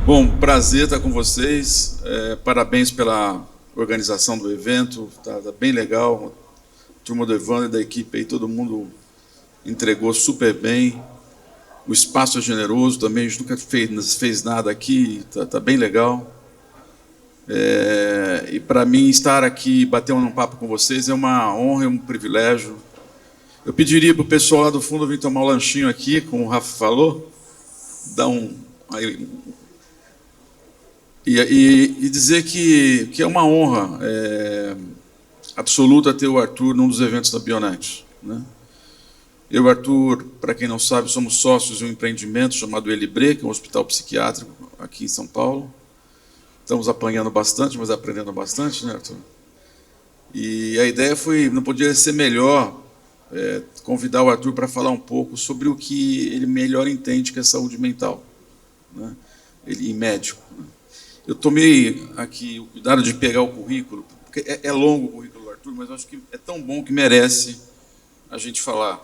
Bom, prazer estar com vocês. Parabéns pela organização do evento. Tá bem legal. A turma do Evandro e da equipe aí, todo mundo entregou super bem. O espaço é generoso também. A gente nunca fez nada aqui. Tá bem legal. E para mim estar aqui, bater um papo com vocês é uma honra e um privilégio. Eu pediria para o pessoal lá do fundo vir tomar um lanchinho aqui, como o Rafa falou, dar e dizer que é uma honra absoluta ter o Arthur num dos eventos da Bionet, né? Eu e o Arthur, para quem não sabe, somos sócios de um empreendimento chamado Elibre, que é um hospital psiquiátrico aqui em São Paulo. Estamos apanhando bastante, mas aprendendo bastante, né, Arthur? E a ideia foi, não podia ser melhor, convidar o Arthur para falar um pouco sobre o que ele melhor entende, que é saúde mental, né? Ele é médico, né? Eu tomei aqui o cuidado de pegar o currículo, porque é longo o currículo do Arthur, mas eu acho que é tão bom que merece a gente falar.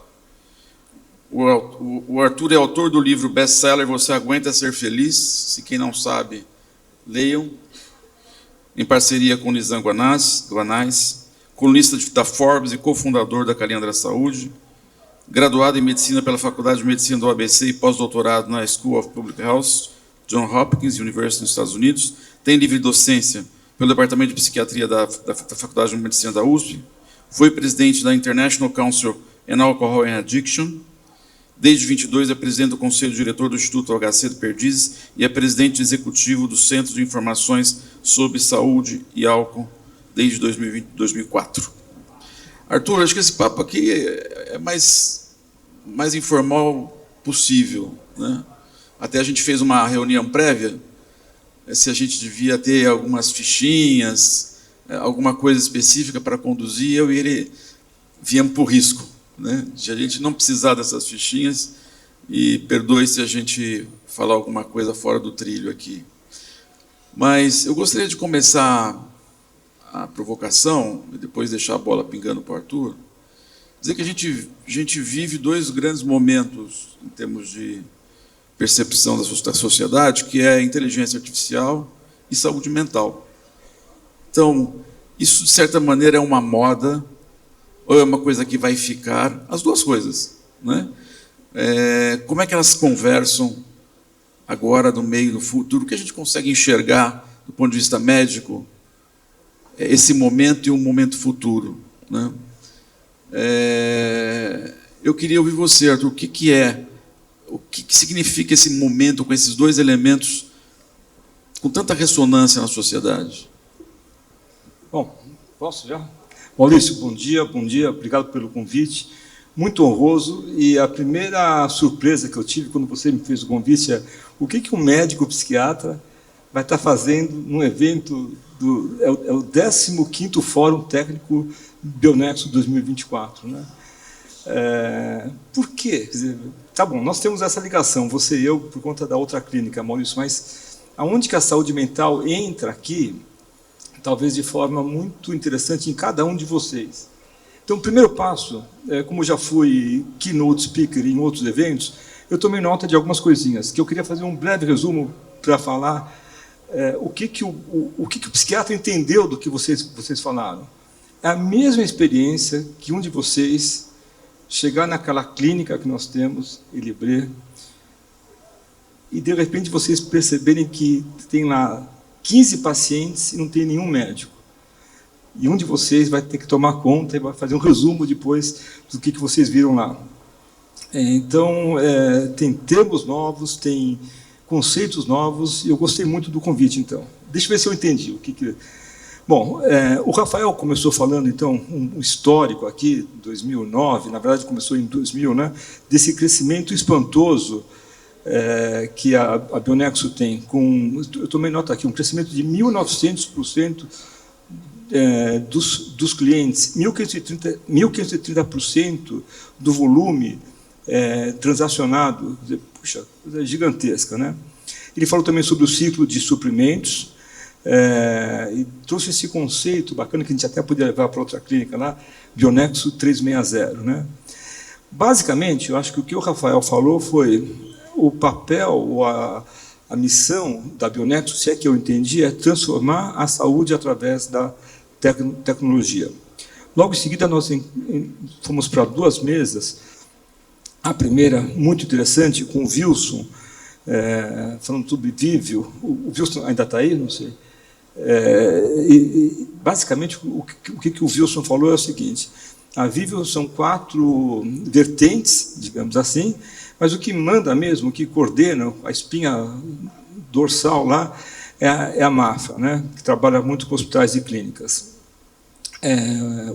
O Arthur é autor do livro best-seller Você Aguenta Ser Feliz? Se quem não sabe, leiam. Em parceria com Nizam Guanais, colunista da Forbes e cofundador da Caliandra Saúde, graduado em Medicina pela Faculdade de Medicina do ABC e pós-doutorado na School of Public Health, Johns Hopkins University, nos Estados Unidos. Tem livre docência pelo Departamento de Psiquiatria da Faculdade de Medicina da USP. Foi presidente da International Council on Alcohol and Addiction. Desde 22 é presidente do Conselho Diretor do Instituto HC do Perdizes e é presidente executivo do Centro de Informações sobre Saúde e Álcool desde 2004. Arthur, acho que esse papo aqui é mais informal possível, né? Até a gente fez uma reunião prévia, se a gente devia ter algumas fichinhas, alguma coisa específica para conduzir, eu e ele viemos por risco, né, de a gente não precisar dessas fichinhas, e perdoe se a gente falar alguma coisa fora do trilho aqui. Mas eu gostaria de começar a provocação, e depois deixar a bola pingando para o Arthur, dizer que a gente vive dois grandes momentos em termos de percepção da sociedade, que é inteligência artificial e saúde mental. Então, isso, de certa maneira, é uma moda, ou é uma coisa que vai ficar, as duas coisas, né? Como é que elas conversam agora, no meio do futuro? O que a gente consegue enxergar, do ponto de vista médico, esse momento e um momento futuro, né? Eu queria ouvir você, Arthur, o que significa esse momento com esses dois elementos com tanta ressonância na sociedade? Bom, posso já? Maurício, bom dia, obrigado pelo convite, muito honroso, e a primeira surpresa que eu tive quando você me fez o convite é o que um médico psiquiatra vai estar fazendo num evento, é o 15º Fórum Técnico Bionexo 2024, né? Por quê? Quer dizer, tá bom, nós temos essa ligação, você e eu, por conta da outra clínica, Maurício, mas aonde que a saúde mental entra aqui, talvez de forma muito interessante em cada um de vocês. Então, o primeiro passo, como eu já fui keynote speaker em outros eventos, eu tomei nota de algumas coisinhas, que eu queria fazer um breve resumo para falar o que o psiquiatra entendeu do que vocês falaram. É a mesma experiência que um de vocês chegar naquela clínica que nós temos, Elibre, e de repente vocês perceberem que tem lá 15 pacientes e não tem nenhum médico. E um de vocês vai ter que tomar conta e vai fazer um resumo depois do que vocês viram lá. Então, tem termos novos, tem conceitos novos, e eu gostei muito do convite, então. Deixa eu ver se eu entendi o que... Bom, o Rafael começou falando, então, um histórico aqui, 2009, na verdade começou em 2000, né, desse crescimento espantoso que a Bionexo tem. Eu tomei nota aqui, um crescimento de 1.900% dos clientes, 1.530% do volume transacionado. Quer dizer, puxa, coisa gigantesca, né? Ele falou também sobre o ciclo de suprimentos, e trouxe esse conceito bacana que a gente até podia levar para outra clínica lá, Bionexo 360, né? Basicamente, eu acho que o que o Rafael falou foi o papel, a missão da Bioneto, se é que eu entendi, é transformar a saúde através da tecnologia. Logo em seguida, nós fomos para 2 mesas. A primeira, muito interessante, com o Wilson, falando sobre Vivio. O Wilson ainda está aí? Não sei. Basicamente, o que o Wilson falou é o seguinte: a Vivio são 4 vertentes, digamos assim, mas o que manda mesmo, o que coordena a espinha dorsal lá, é a Mafra, né, que trabalha muito com hospitais e clínicas.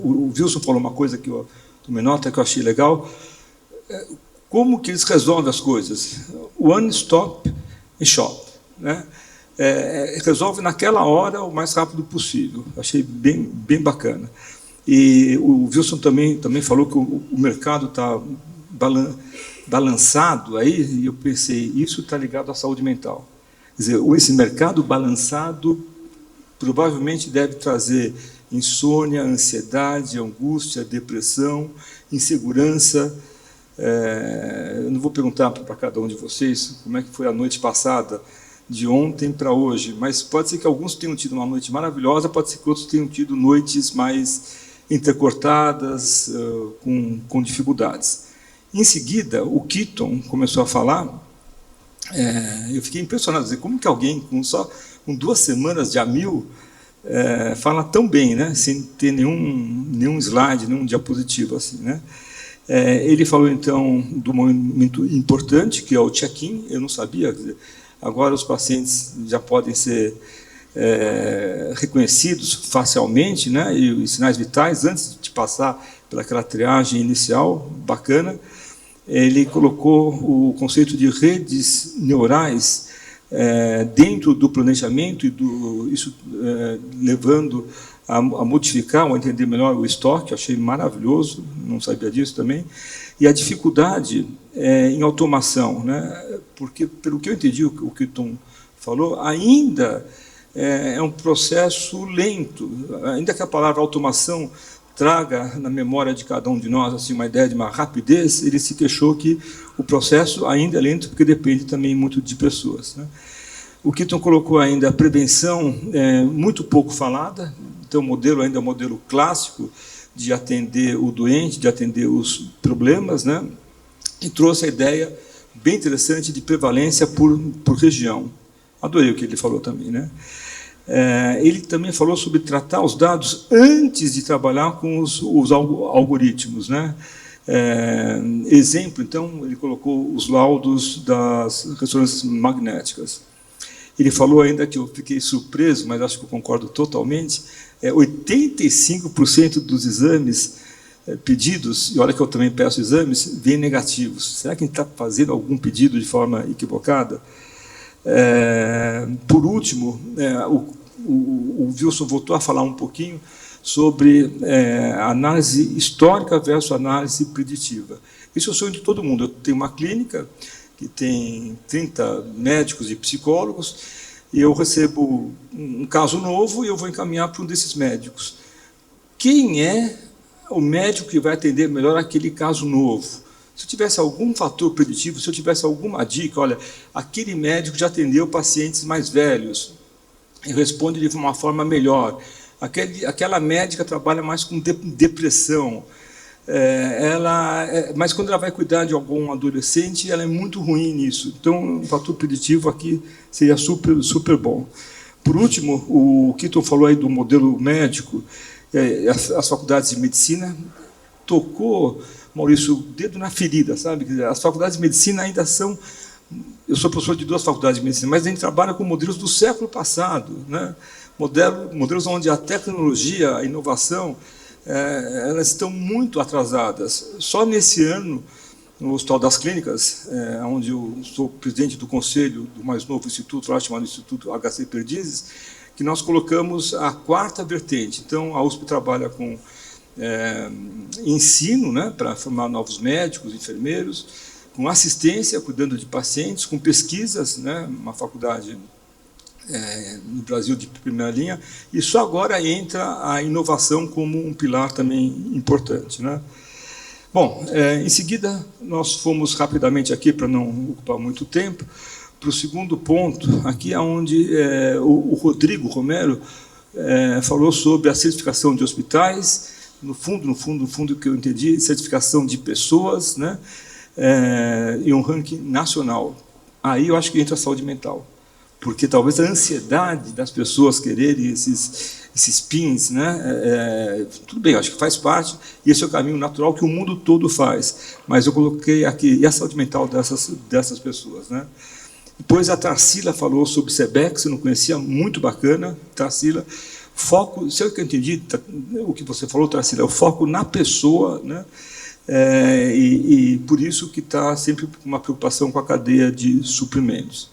O Wilson falou uma coisa que eu tomei nota, que eu achei legal. Como que eles resolvem as coisas? One stop shop, né? Resolve naquela hora o mais rápido possível. Achei bem bacana. E o Wilson também falou que o mercado está balançado aí, e eu pensei, isso está ligado à saúde mental. Quer dizer, esse mercado balançado provavelmente deve trazer insônia, ansiedade, angústia, depressão, insegurança. Eu não vou perguntar para cada um de vocês como é que foi a noite passada, de ontem para hoje, mas pode ser que alguns tenham tido uma noite maravilhosa, pode ser que outros tenham tido noites mais entrecortadas, com dificuldades. Em seguida, o Keaton começou a falar. Eu fiquei impressionado, dizer, como que alguém com 2 semanas de Amil fala tão bem, né, sem ter nenhum slide, nenhum diapositivo assim, né? Ele falou então do momento importante, que é o check-in. Eu não sabia, quer dizer, agora os pacientes já podem ser reconhecidos facialmente, né, e os sinais vitais antes de passar pelaquela triagem inicial bacana. Ele colocou o conceito de redes neurais dentro do planejamento, e isso levando a modificar ou a entender melhor o estoque. Achei maravilhoso, não sabia disso também. E a dificuldade em automação, né? Porque, pelo que eu entendi, o que o Tom falou, ainda é um processo lento, ainda que a palavra automação traga na memória de cada um de nós assim, uma ideia de uma rapidez. Ele se queixou que o processo ainda é lento, porque depende também muito de pessoas, né? O Keaton colocou ainda a prevenção muito pouco falada. Então, o modelo ainda é um modelo clássico de atender o doente, de atender os problemas, né? E trouxe a ideia bem interessante de prevalência por região. Adorei o que ele falou também, né? Ele também falou sobre tratar os dados antes de trabalhar com os algoritmos, né? Exemplo, então, ele colocou os laudos das ressonâncias magnéticas. Ele falou ainda, que eu fiquei surpreso, mas acho que eu concordo totalmente, 85% dos exames pedidos, e olha que eu também peço exames, vêm negativos. Será que a gente está fazendo algum pedido de forma equivocada? Por último, o Wilson voltou a falar um pouquinho sobre análise histórica versus análise preditiva. Isso é o sonho de todo mundo. Eu tenho uma clínica que tem 30 médicos e psicólogos, e eu recebo um caso novo e eu vou encaminhar para um desses médicos. Quem é o médico que vai atender melhor aquele caso novo? Se eu tivesse algum fator preditivo, se eu tivesse alguma dica, olha, aquele médico já atendeu pacientes mais velhos e responde de uma forma melhor. Aquela médica trabalha mais com depressão. Mas quando ela vai cuidar de algum adolescente, ela é muito ruim nisso. Então, um fator preditivo aqui seria super bom. Por último, o Keaton falou aí do modelo médico. As faculdades de medicina tocou, Maurício, o dedo na ferida, sabe? As faculdades de medicina ainda são... Eu sou professor de 2 faculdades de medicina, mas a gente trabalha com modelos do século passado, né? Modelos onde a tecnologia, a inovação, elas estão muito atrasadas. Só nesse ano, no Hospital das Clínicas, onde eu sou presidente do conselho do mais novo instituto, lá chamado Instituto HC Perdizes, que nós colocamos a 4ª vertente. Então, a USP trabalha com ensino, né, para formar novos médicos, enfermeiros, com assistência, cuidando de pacientes, com pesquisas, né, uma faculdade no Brasil de primeira linha, e só agora entra a inovação como um pilar também importante, né? Bom, em seguida, nós fomos rapidamente aqui, para não ocupar muito tempo, para o segundo ponto, aqui é onde o Rodrigo Romero falou sobre a certificação de hospitais, no fundo, que eu entendi, certificação de pessoas, né, e um ranking nacional. Aí eu acho que entra a saúde mental, porque talvez a ansiedade das pessoas quererem esses pins, né, tudo bem, acho que faz parte, e esse é o caminho natural que o mundo todo faz, mas eu coloquei aqui, e a saúde mental dessas pessoas, né? Depois a Tarsila falou sobre SEBEX, eu não conhecia, muito bacana, Tarsila. Foco, sei o que eu entendi, o que você falou, Tarsila, é o foco na pessoa, né? E por isso que está sempre uma preocupação com a cadeia de suprimentos.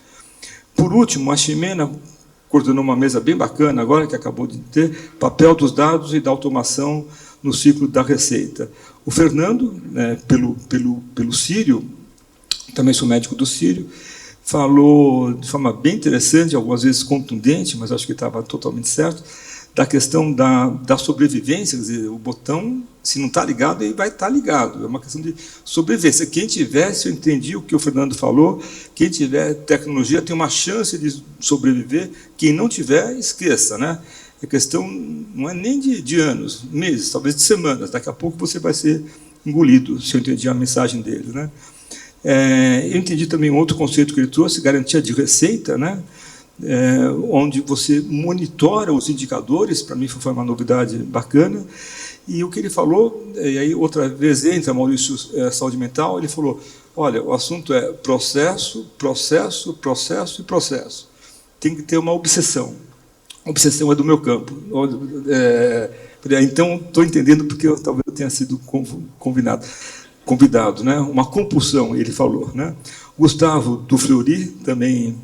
Por último, a Ximena coordenou uma mesa bem bacana, agora que acabou de ter, papel dos dados e da automação no ciclo da receita. O Fernando, né, pelo Sírio, também sou médico do Sírio, falou de forma bem interessante, algumas vezes contundente, mas acho que estava totalmente certo, da questão da sobrevivência, quer dizer, o botão, se não está ligado, ele vai estar ligado, é uma questão de sobrevivência. Quem tiver, se eu entendi o que o Fernando falou, quem tiver tecnologia tem uma chance de sobreviver, quem não tiver, esqueça, né? A questão não é nem de anos, meses, talvez de semanas, daqui a pouco você vai ser engolido, se eu entendi a mensagem dele, né? Eu entendi também outro conceito que ele trouxe, garantia de receita, né? Onde você monitora os indicadores, para mim foi uma novidade bacana, e o que ele falou, e aí outra vez entra Maurício, saúde mental, ele falou, olha, o assunto é processo, processo, processo e processo. Tem que ter uma obsessão. A obsessão é do meu campo. Então, estou entendendo porque talvez eu tenha sido convidado, né? Uma compulsão, ele falou, né? Gustavo do Fleury também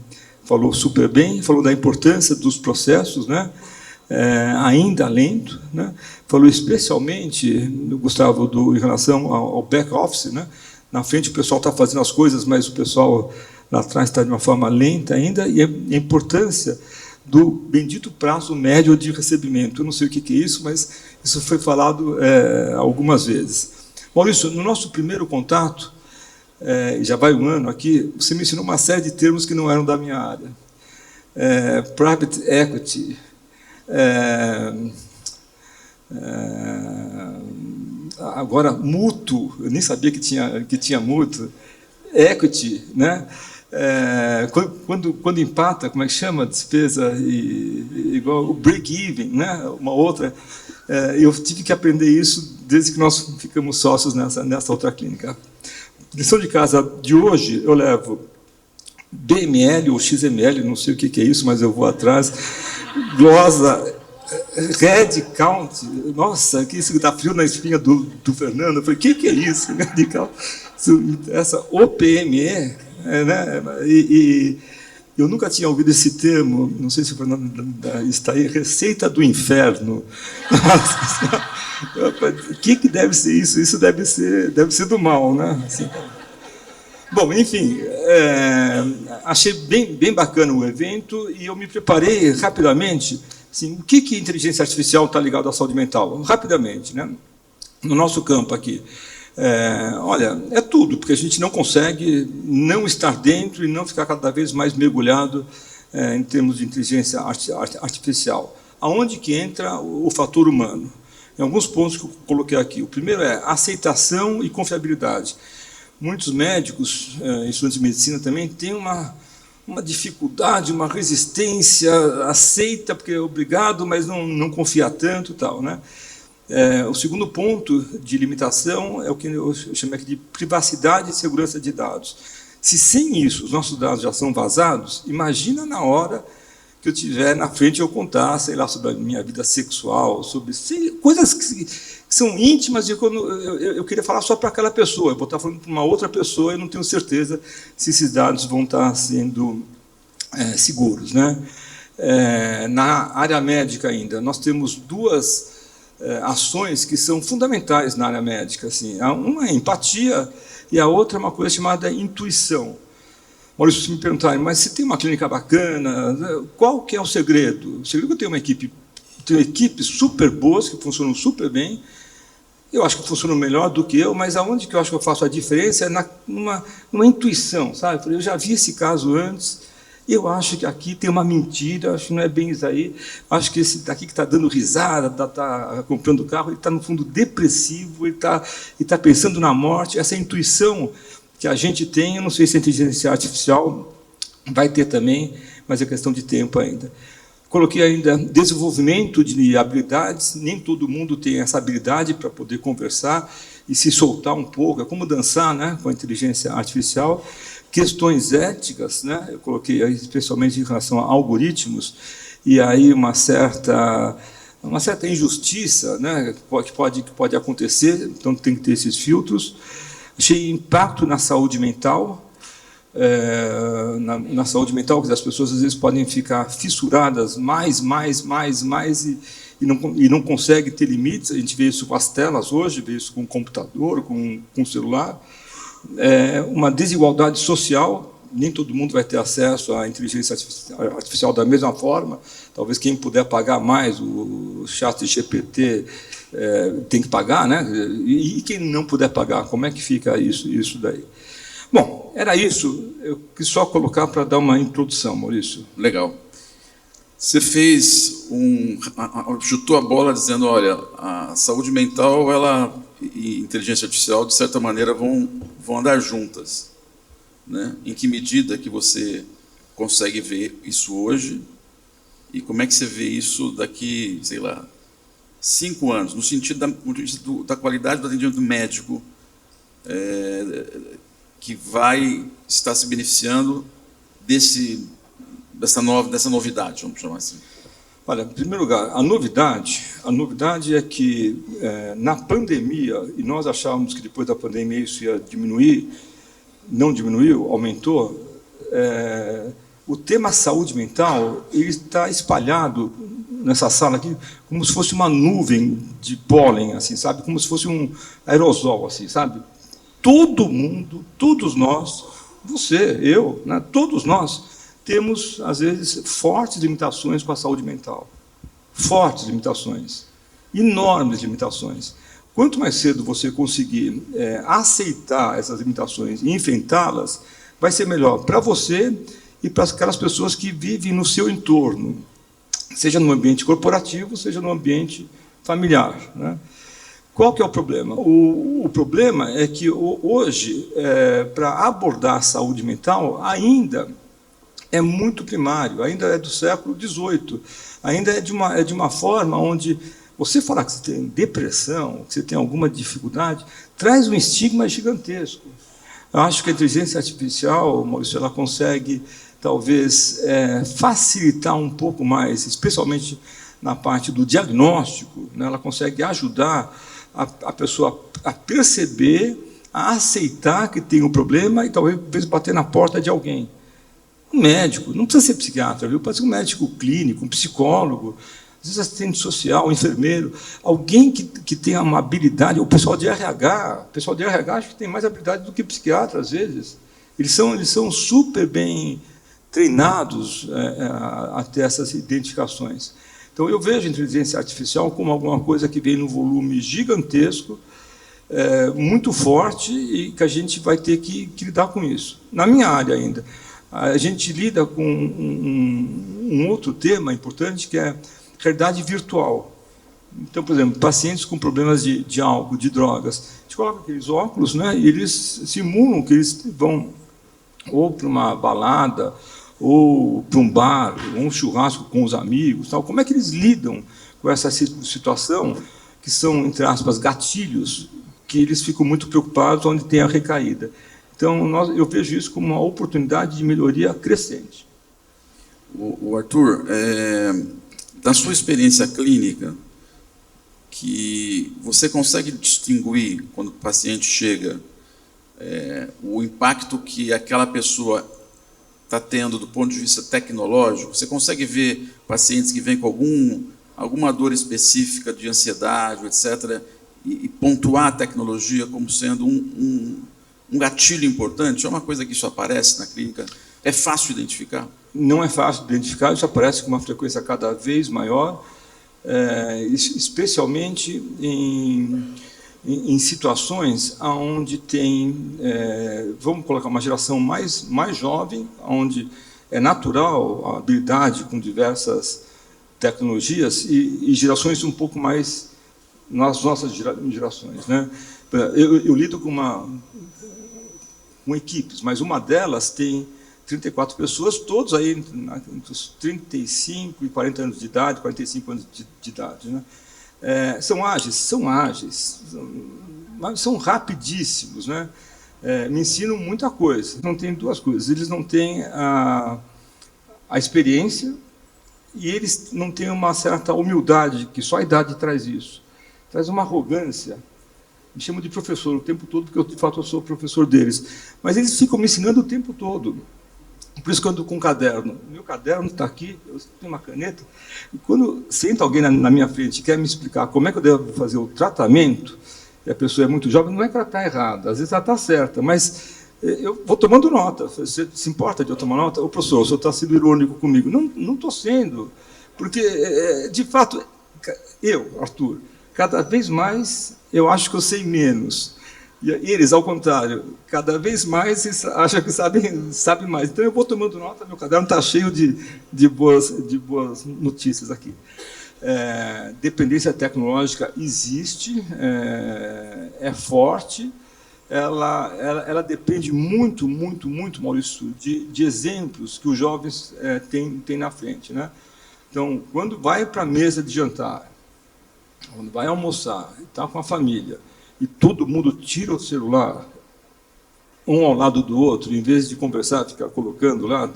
falou super bem, falou da importância dos processos, né? Ainda lento, né? Falou especialmente, Gustavo, em relação ao back office, né? Na frente o pessoal está fazendo as coisas, mas o pessoal lá atrás está de uma forma lenta ainda, e a importância do bendito prazo médio de recebimento. Eu não sei o que é isso, mas isso foi falado algumas vezes. Maurício, no nosso primeiro contato, já vai um ano aqui, você me ensinou uma série de termos que não eram da minha área. Private equity, agora mútuo, eu nem sabia que tinha mútuo, equity, né? Quando empata, como é que chama? Despesa igual o break-even, né? Uma outra. Eu tive que aprender isso desde que nós ficamos sócios nessa outra clínica. Lição de casa de hoje, eu levo BML ou XML, não sei o que é isso, mas eu vou atrás. Glosa, Red Count, nossa, que isso está frio na espinha do Fernando. Eu falei, o que é isso? Red Count, essa OPME, né? E eu nunca tinha ouvido esse termo, não sei se o Fernando está aí, receita do inferno. O que deve ser isso? Isso deve ser do mal, né? Assim. Bom, enfim, achei bem bacana o evento e eu me preparei rapidamente. Assim, o que a inteligência artificial está ligado à saúde mental? Rapidamente, né? No nosso campo aqui. Olha, é tudo, porque a gente não consegue não estar dentro e não ficar cada vez mais mergulhado em termos de inteligência artificial. Aonde que entra o fator humano? Em alguns pontos que eu coloquei aqui. O primeiro é aceitação e confiabilidade. Muitos médicos, estudantes de medicina também, têm uma dificuldade, uma resistência, aceita porque é obrigado, mas não confia tanto e tal, né? O segundo ponto de limitação é o que eu chamo aqui de privacidade e segurança de dados. Se sem isso os nossos dados já são vazados, imagina na hora que eu tiver na frente eu contar, sei lá, sobre a minha vida sexual, sobre coisas que são íntimas e eu queria falar só para aquela pessoa, eu vou estar falando para uma outra pessoa e não tenho certeza se esses dados vão estar sendo seguros, né? Na área médica ainda, nós temos duas ações que são fundamentais na área médica. Assim. Uma é empatia e a outra é uma coisa chamada intuição. Maurício, se me perguntarem, mas se tem uma clínica bacana, qual que é o segredo? O segredo é que eu tenho uma equipe super boas, que funcionam super bem, eu acho que funcionam melhor do que eu, mas aonde que eu acho que eu faço a diferença é numa intuição, sabe? Eu já vi esse caso antes, eu acho que aqui tem uma mentira, acho que não é bem isso aí, acho que esse daqui que está dando risada, está comprando carro, ele está, no fundo, depressivo, ele está pensando na morte. Essa intuição que a gente tem, eu não sei se a inteligência artificial vai ter também, mas é questão de tempo ainda. Coloquei ainda desenvolvimento de habilidades, nem todo mundo tem essa habilidade para poder conversar e se soltar um pouco, é como dançar, né, com a inteligência artificial. Questões éticas, né, eu coloquei aí, especialmente em relação a algoritmos, e aí uma certa injustiça, né, que pode acontecer, então tem que ter esses filtros. Achei impacto na saúde mental, na saúde mental, que as pessoas às vezes podem ficar fissuradas mais e não conseguem ter limites. A gente vê isso com as telas hoje, vê isso com o computador, com o celular. Uma desigualdade social, nem todo mundo vai ter acesso à inteligência artificial da mesma forma. Talvez quem puder pagar mais, o ChatGPT tem que pagar, né? E quem não puder pagar, como é que fica isso daí? Bom, era isso. Eu quis só colocar para dar uma introdução, Maurício. Legal. Você fez chutou a bola dizendo, olha, a saúde mental e inteligência artificial, de certa maneira, vão andar juntas, né? Em que medida que você consegue ver isso hoje e como é que você vê isso daqui, sei lá, 5 anos, no sentido da qualidade do atendimento médico, que vai estar se beneficiando dessa novidade, vamos chamar assim? Olha, em primeiro lugar, a novidade é que, na pandemia, e nós achávamos que depois da pandemia isso ia diminuir, não diminuiu, aumentou, o tema saúde mental ele está espalhado nessa sala aqui como se fosse uma nuvem de pólen, assim, sabe? Como se fosse um aerosol, assim, sabe? Todo mundo, todos nós, você, eu, né, todos nós, temos, às vezes, fortes limitações com a saúde mental. Fortes limitações. Enormes limitações. Quanto mais cedo você conseguir aceitar essas limitações e enfrentá-las, vai ser melhor para você e para aquelas pessoas que vivem no seu entorno, seja no ambiente corporativo, seja no ambiente familiar, né? Qual que é o problema? O problema é que hoje, para abordar a saúde mental, ainda é muito primário, ainda é do século XVIII, ainda é de uma forma onde você falar que você tem depressão, que você tem alguma dificuldade, traz um estigma gigantesco. Eu acho que a inteligência artificial, Maurício, ela consegue, talvez, facilitar um pouco mais, especialmente na parte do diagnóstico, né? Ela consegue ajudar a pessoa a perceber, a aceitar que tem um problema e talvez bater na porta de alguém. Um médico, não precisa ser psiquiatra, viu? Pode ser um médico clínico, um psicólogo, às vezes assistente social, um enfermeiro, alguém que tenha uma habilidade, o pessoal de RH acho que tem mais habilidade do que psiquiatra, às vezes. Eles são super bem treinados a ter essas identificações. Então, eu vejo a inteligência artificial como alguma coisa que vem num volume gigantesco, muito forte, e que a gente vai ter que lidar com isso. Na minha área ainda, a gente lida com um outro tema importante, que é realidade virtual. Então, por exemplo, pacientes com problemas de álcool, de drogas, a gente coloca aqueles óculos, né, e eles simulam que eles vão ou para uma balada, ou para um bar, ou um churrasco com os amigos, tal. Como é que eles lidam com essa situação, que são, entre aspas, gatilhos, que eles ficam muito preocupados onde tem a recaída? Então, eu vejo isso como uma oportunidade de melhoria crescente. O Arthur, da sua experiência clínica, que você consegue distinguir, quando o paciente chega, o impacto que aquela pessoa está tendo do ponto de vista tecnológico? Você consegue ver pacientes que vêm com alguma dor específica de ansiedade, etc., e pontuar a tecnologia como sendo um gatilho importante? É uma coisa que isso aparece na clínica? É fácil identificar? Não é fácil identificar, isso aparece com uma frequência cada vez maior, especialmente em situações onde tem, vamos colocar uma geração mais jovem, onde é natural a habilidade com diversas tecnologias, e gerações um pouco mais, nas nossas gerações, né? Eu lido com equipes, mas uma delas tem 34 pessoas, todos aí entre os 35 e 40 anos de idade, 45 anos de idade, né? São ágeis, mas são rapidíssimos, né? Me ensinam muita coisa. Não tem duas coisas: eles não têm a experiência e eles não têm uma certa humildade, que só a idade traz isso. Traz uma arrogância. Me chamam de professor o tempo todo, porque, de fato, eu sou professor deles. Mas eles ficam me ensinando o tempo todo. Por isso que eu ando com um caderno. Meu caderno está aqui, eu tenho uma caneta. E quando senta alguém na minha frente e quer me explicar como é que eu devo fazer o tratamento, e a pessoa é muito jovem, não é que ela está errada, às vezes ela está certa, mas eu vou tomando nota. Você se importa de eu tomar nota? Ô, professor, o senhor está sendo irônico comigo. Não estou sendo, porque, de fato, eu, Arthur, cada vez mais eu acho que eu sei menos. E eles, ao contrário, cada vez mais acham que sabem mais. Então, eu vou tomando nota, meu caderno está cheio de boas notícias aqui. Dependência tecnológica existe, é forte, ela depende muito, Maurício, de exemplos que os jovens têm na frente, né? Então, quando vai para a mesa de jantar, quando vai almoçar, está com a família, e todo mundo tira o celular, um ao lado do outro, em vez de conversar, ficar colocando lá.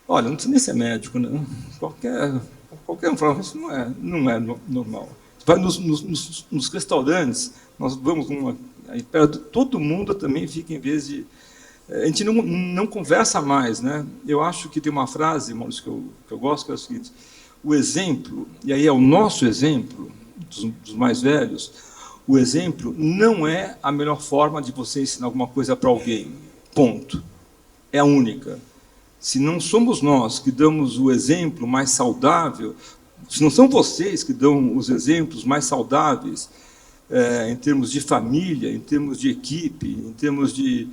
Olha, não precisa nem ser médico, né? Qualquer um fala, isso não é normal. Vai nos restaurantes, nós vamos aí perto, todo mundo também fica, em vez de... A gente não conversa mais, né? Eu acho que tem uma frase, Maurício, que eu gosto, que é o seguinte: o exemplo, e aí é o nosso exemplo, dos mais velhos, o exemplo não é a melhor forma de você ensinar alguma coisa para alguém. Ponto. É a única. Se não somos nós que damos o exemplo mais saudável, se não são vocês que dão os exemplos mais saudáveis, em termos de família, em termos de equipe, em termos de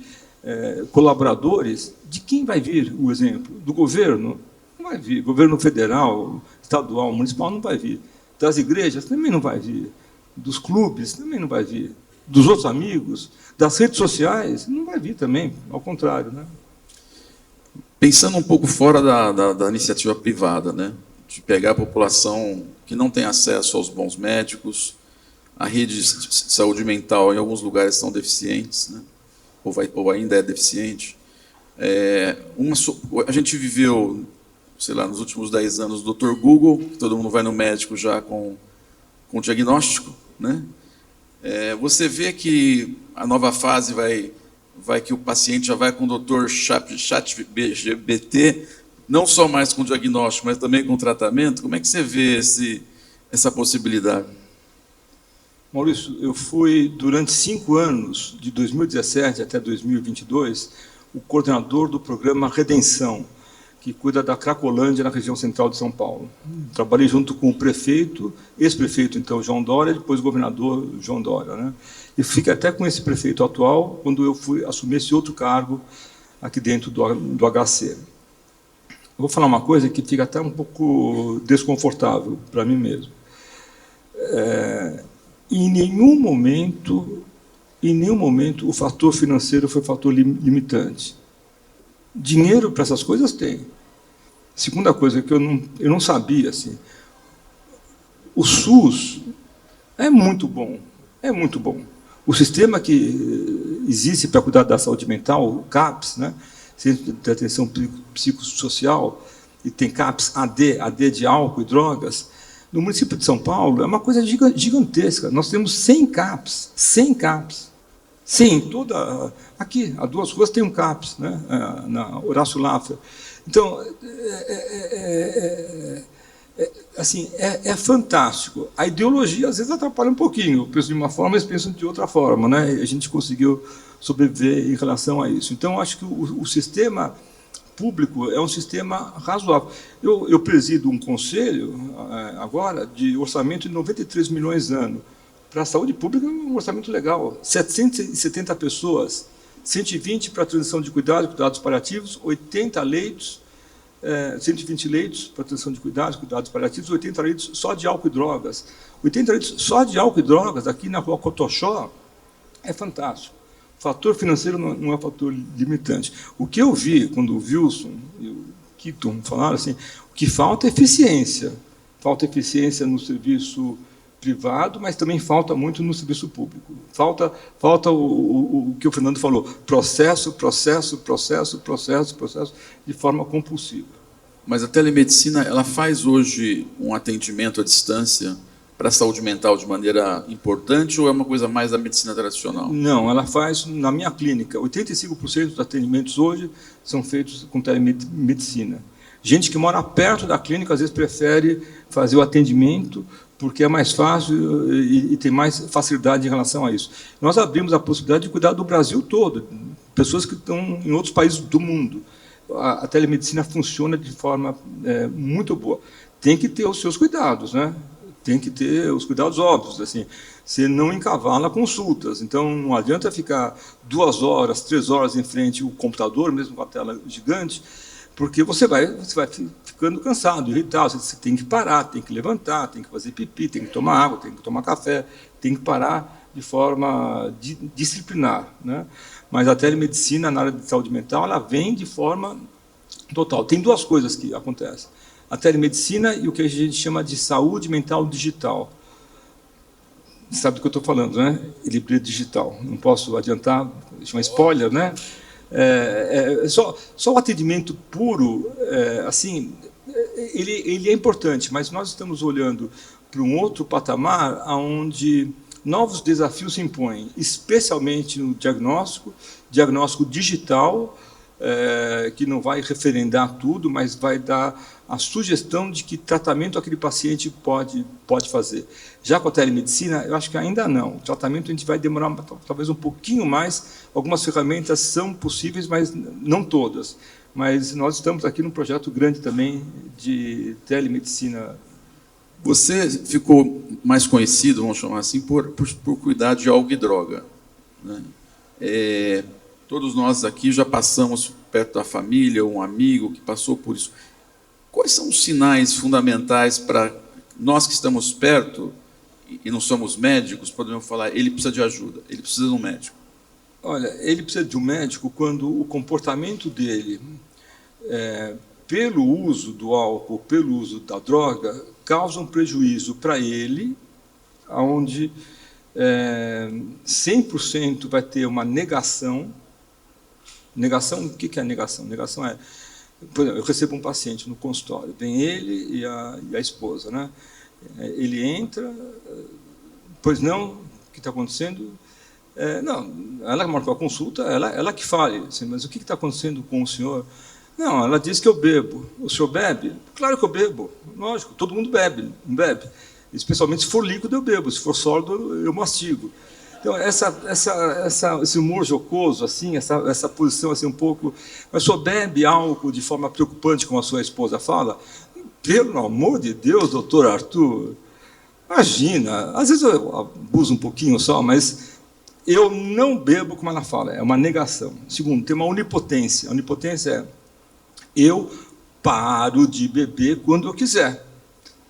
colaboradores, de quem vai vir o exemplo? Do governo? Não vai vir. Governo federal, estadual, municipal, não vai vir. Das igrejas também não vai vir. Dos clubes também não vai vir. Dos outros amigos, das redes sociais, não vai vir também, ao contrário, né? Pensando um pouco fora da iniciativa privada, né? De pegar a população que não tem acesso aos bons médicos, a rede de saúde mental em alguns lugares são deficientes, né? Ou ainda é deficiente. A gente viveu, sei lá, nos últimos 10 anos, o Dr. Google, que todo mundo vai no médico já com diagnóstico, né? Você vê que a nova fase vai que o paciente já vai com o Dr. ChatGPT, não só mais com diagnóstico, mas também com tratamento. Como é que você vê essa possibilidade? Maurício, eu fui, durante 5 anos, de 2017 até 2022, o coordenador do programa Redenção, que cuida da Cracolândia, na região central de São Paulo. Trabalhei junto com o prefeito, ex-prefeito, então, João Dória, depois o governador João Dória, né? E fiquei até com esse prefeito atual, quando eu fui assumir esse outro cargo aqui dentro do HC. Eu vou falar uma coisa que fica até um pouco desconfortável para mim mesmo. Em nenhum momento, o fator financeiro foi fator limitante. Dinheiro para essas coisas tem. Segunda coisa que eu não sabia, assim, o SUS é muito bom, O sistema que existe para cuidar da saúde mental, o CAPS, né, Centro de Atenção Psicossocial, e tem CAPS AD de álcool e drogas, no município de São Paulo é uma coisa gigantesca. Nós temos 100 CAPS, 100 CAPS. Sim, aqui, a 2 ruas tem um CAPS, né, na Horácio Laffer. Então, assim, é fantástico. A ideologia, às vezes, atrapalha um pouquinho. Eu penso de uma forma, eles pensam de outra forma, né? A gente conseguiu sobreviver em relação a isso. Então, acho que o sistema público é um sistema razoável. Eu presido um conselho, agora, de orçamento de 93 milhões ano. Para a saúde pública, é um orçamento legal. 770 pessoas, 120 para a transição de cuidados paliativos, 80 leitos, 120 leitos para transição de cuidados paliativos, 80 leitos só de álcool e drogas. 80 leitos só de álcool e drogas, aqui na rua Cotoxó, é fantástico. O fator financeiro não é um fator limitante. O que eu vi, quando o Wilson e o Keaton falaram, assim, o que falta é eficiência. Falta eficiência no serviço privado, mas também falta muito no serviço público. Falta o que o Fernando falou, processo, de forma compulsiva. Mas a telemedicina, ela faz hoje um atendimento à distância para a saúde mental de maneira importante ou é uma coisa mais da medicina tradicional? Não, ela faz, na minha clínica, 85% dos atendimentos hoje são feitos com telemedicina. Gente que mora perto da clínica, às vezes, prefere fazer o atendimento porque é mais fácil e tem mais facilidade em relação a isso. Nós abrimos a possibilidade de cuidar do Brasil todo, pessoas que estão em outros países do mundo. A telemedicina funciona de forma muito boa. Tem que ter os seus cuidados, né? Tem que ter os cuidados óbvios, assim. Você não encavala consultas, então não adianta ficar 2 horas, 3 horas em frente ao computador, mesmo com a tela gigante, porque você vai ficando cansado, irritado, você tem que parar, tem que levantar, tem que fazer pipi, tem que tomar água, tem que tomar café, tem que parar de forma disciplinar, né? Mas a telemedicina na área de saúde mental, ela vem de forma total. Tem 2 coisas que acontecem. A telemedicina e o que a gente chama de saúde mental digital. Sabe do que eu estou falando, né? Ele digital. Não posso adiantar, chama spoiler, né? Só o atendimento puro, assim, ele é importante, mas nós estamos olhando para um outro patamar onde novos desafios se impõem, especialmente no diagnóstico digital, que não vai referendar tudo, mas vai dar a sugestão de que tratamento aquele paciente pode fazer. Já com a telemedicina, eu acho que ainda não. O tratamento a gente vai demorar talvez um pouquinho mais. Algumas ferramentas são possíveis, mas não todas. Mas nós estamos aqui num projeto grande também de telemedicina. Você ficou mais conhecido, vamos chamar assim, por cuidar de álcool e droga, né? Todos nós aqui já passamos perto da família, ou um amigo que passou por isso. Quais são os sinais fundamentais para nós que estamos perto e não somos médicos, podemos falar, ele precisa de ajuda, ele precisa de um médico? Olha, ele precisa de um médico quando o comportamento dele, pelo uso do álcool, pelo uso da droga, causa um prejuízo para ele, onde 100% vai ter uma negação. Negação, o que é negação? Negação é, por exemplo, eu recebo um paciente no consultório, vem ele e a esposa, né? Ele entra, pois não, o que está acontecendo? Não, ela marcou a consulta, ela que fale, assim, mas o que está acontecendo com o senhor? Não, ela diz que eu bebo. O senhor bebe? Claro que eu bebo, lógico, todo mundo bebe, não bebe. Especialmente se for líquido, eu bebo, se for sólido, eu mastigo. Então, esse humor jocoso, assim, essa posição assim, um pouco... Mas o senhor bebe álcool de forma preocupante, como a sua esposa fala? Pelo amor de Deus, doutor Arthur, imagina, às vezes eu abuso um pouquinho só, mas eu não bebo, como ela fala, é uma negação. Segundo, tem uma onipotência. A onipotência é, eu paro de beber quando eu quiser.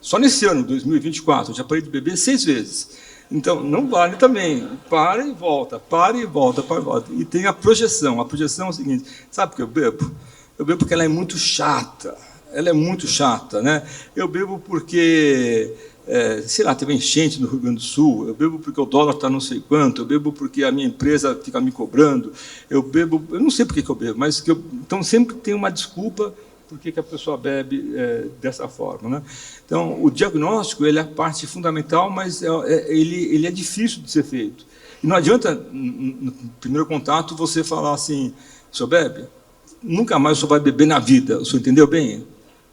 Só nesse ano, 2024, eu já parei de beber 6 vezes. Então, não vale também. Para e volta, para e volta, para e volta. E tem a projeção. A projeção é o seguinte, sabe por que eu bebo? Eu bebo porque ela é muito chata. Ela é muito chata, né? Eu bebo porque, sei lá, teve enchente no Rio Grande do Sul. Eu bebo porque o dólar está não sei quanto. Eu bebo porque a minha empresa fica me cobrando. Eu não sei por que eu bebo, mas então sempre tem uma desculpa por que a pessoa bebe dessa forma, né? Então, o diagnóstico ele é a parte fundamental, mas ele é difícil de ser feito. E não adianta, no primeiro contato, você falar assim, o senhor bebe? Nunca mais o senhor vai beber na vida, o senhor entendeu bem?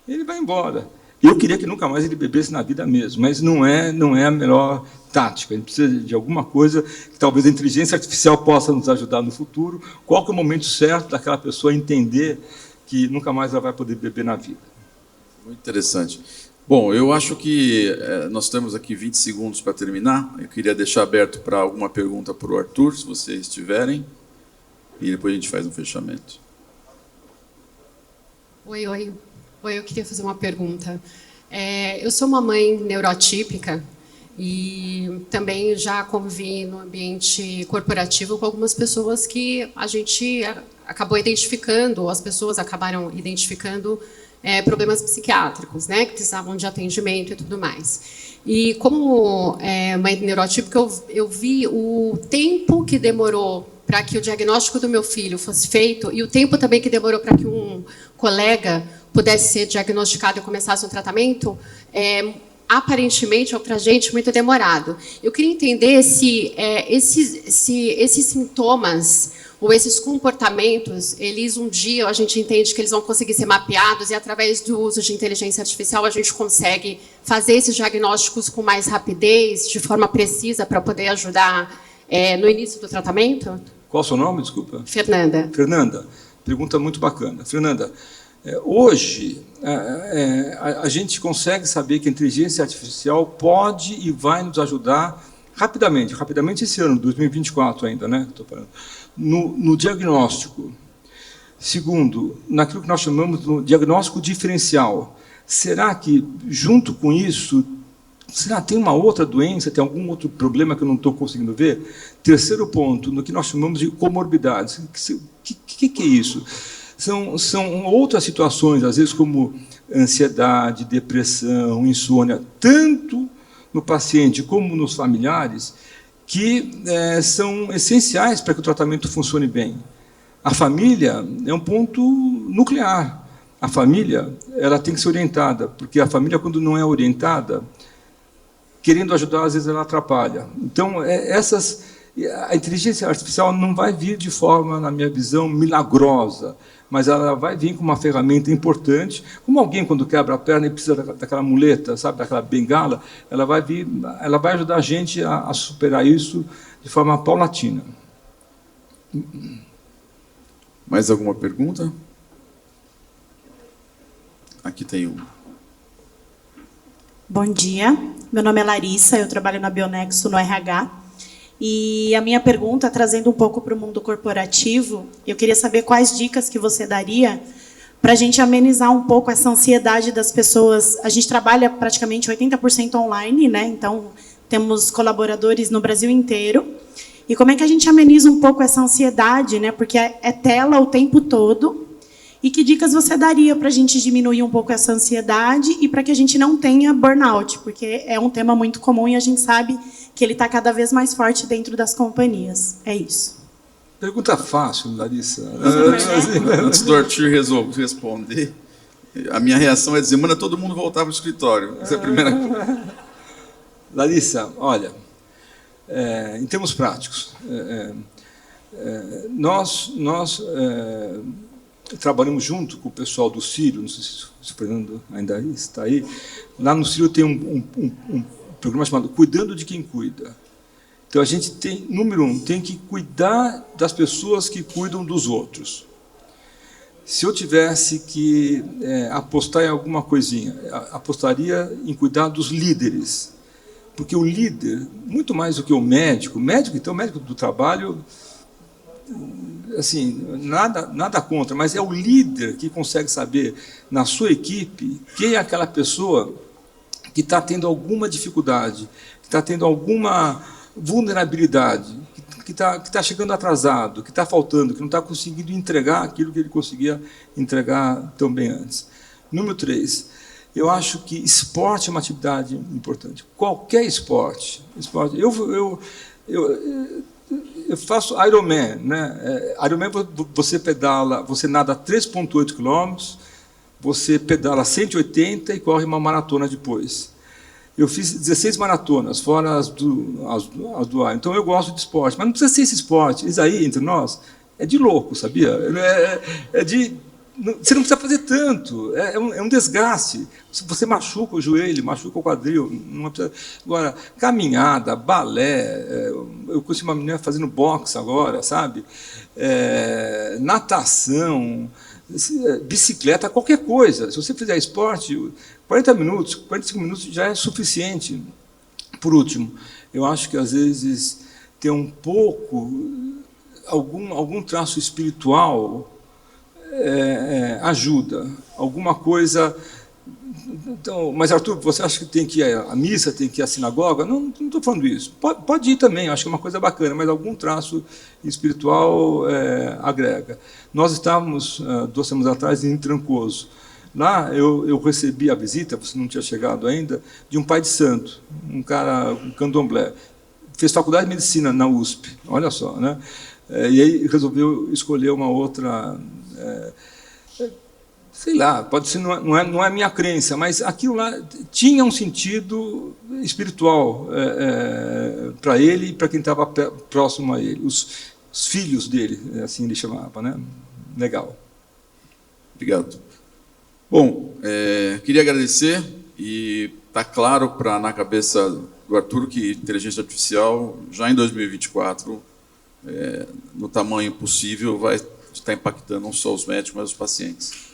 Ele vai embora. Eu queria que nunca mais ele bebesse na vida mesmo, mas não é a melhor tática. A gente precisa de alguma coisa que talvez a inteligência artificial possa nos ajudar no futuro. Qual que é o momento certo daquela pessoa entender que nunca mais ela vai poder beber na vida? Muito interessante. Bom, eu acho que nós temos aqui 20 segundos para terminar. Eu queria deixar aberto para alguma pergunta para o Arthur, se vocês tiverem, e depois a gente faz um fechamento. Oi, eu queria fazer uma pergunta. Eu sou uma mãe neurotípica e também já convivi no ambiente corporativo com algumas pessoas que a gente acabou identificando, ou as pessoas acabaram identificando problemas psiquiátricos, né, que precisavam de atendimento e tudo mais. E como mãe neurotípica, eu vi o tempo que demorou para que o diagnóstico do meu filho fosse feito e o tempo também que demorou para que um colega pudesse ser diagnosticado e começasse um tratamento, aparentemente, ou para a gente, muito demorado. Eu queria entender se esses sintomas ou esses comportamentos, eles um dia a gente entende que eles vão conseguir ser mapeados e através do uso de inteligência artificial a gente consegue fazer esses diagnósticos com mais rapidez, de forma precisa, para poder ajudar no início do tratamento? Qual o seu nome, desculpa? Fernanda. Fernanda, pergunta muito bacana. Fernanda, hoje a gente consegue saber que a inteligência artificial pode e vai nos ajudar rapidamente esse ano, 2024 ainda, né? Estou falando. No diagnóstico. Segundo, naquilo que nós chamamos de diagnóstico diferencial. Será que, junto com isso, tem uma outra doença, tem algum outro problema que eu não estou conseguindo ver? Terceiro ponto, no que nós chamamos de comorbidades. O que é isso? São outras situações, às vezes, como ansiedade, depressão, insônia, tanto no paciente como nos familiares, que são essenciais para que o tratamento funcione bem. A família é um ponto nuclear. A família ela tem que ser orientada, porque a família, quando não é orientada, querendo ajudar, às vezes ela atrapalha. Então, a inteligência artificial não vai vir de forma, na minha visão, milagrosa, mas ela vai vir com uma ferramenta importante, como alguém quando quebra a perna e precisa daquela muleta, sabe, daquela bengala, ela vai ajudar a gente a superar isso de forma paulatina. Mais alguma pergunta? Aqui tem uma. Bom dia, meu nome é Larissa, eu trabalho na Bionexo no RH. E a minha pergunta, trazendo um pouco para o mundo corporativo, eu queria saber quais dicas que você daria para a gente amenizar um pouco essa ansiedade das pessoas. A gente trabalha praticamente 80% online, né? Então, temos colaboradores no Brasil inteiro. E como é que a gente ameniza um pouco essa ansiedade, né? Porque é tela o tempo todo. E que dicas você daria para a gente diminuir um pouco essa ansiedade e para que a gente não tenha burnout? Porque é um tema muito comum e a gente sabe que ele está cada vez mais forte dentro das companhias. É isso. Pergunta fácil, Larissa. Antes do Arthur responder, a minha reação é dizer, manda todo mundo voltar para o escritório. Essa é a primeira coisa. Larissa, olha, em termos práticos, nós trabalhamos junto com o pessoal do Círio, não sei se o Fernando ainda está aí. Lá no Círio tem um programa chamado Cuidando de Quem Cuida. Então, a gente tem, número 1, tem que cuidar das pessoas que cuidam dos outros. Se eu tivesse que apostar em alguma coisinha, apostaria em cuidar dos líderes. Porque o líder, muito mais do que o médico, então, o médico do trabalho, assim, nada contra, mas é o líder que consegue saber, na sua equipe, quem é aquela pessoa que está tendo alguma dificuldade, que está tendo alguma vulnerabilidade, que está chegando atrasado, que está faltando, que não está conseguindo entregar aquilo que ele conseguia entregar tão bem antes. Número 3, eu acho que esporte é uma atividade importante. Qualquer esporte. Eu faço Ironman, né? Ironman você pedala, você nada 3,8 quilômetros, você pedala 180 e corre uma maratona depois. Eu fiz 16 maratonas, fora as do ar. Então, eu gosto de esporte. Mas não precisa ser esse esporte. Isso aí, entre nós, é de louco, sabia? Você não precisa fazer tanto. É um desgaste. Você machuca o joelho, machuca o quadril. Não precisa. Agora, caminhada, balé. Eu conheci uma menina fazendo boxe agora, sabe? Natação. bicicleta, qualquer coisa. Se você fizer esporte, 40 minutos, 45 minutos já é suficiente. Por último, eu acho que às vezes ter um pouco, algum traço espiritual ajuda. Alguma coisa... Então, mas, Arthur, você acha que tem que ir à missa, tem que ir à sinagoga? Não estou falando isso. Pode ir também, acho que é uma coisa bacana, mas algum traço espiritual agrega. Nós estávamos, 2 semanas atrás, em Trancoso. Lá eu recebi a visita, você não tinha chegado ainda, de um pai de santo, um cara, um candomblé. Fez faculdade de medicina na USP, olha só, né? E aí resolveu escolher uma outra... sei lá, pode ser, não é a minha crença, mas aquilo lá tinha um sentido espiritual para ele e para quem estava próximo a ele, os filhos dele, assim ele chamava, né? Legal. Obrigado. Bom, queria agradecer, e está claro na cabeça do Arthur que inteligência artificial, já em 2024, no tamanho possível, vai estar impactando não só os médicos, mas os pacientes.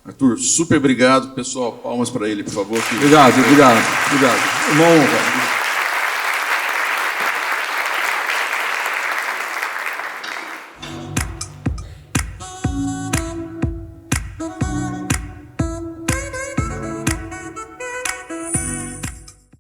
Arthur, super obrigado. Pessoal, palmas para ele, por favor. Obrigado. Uma honra.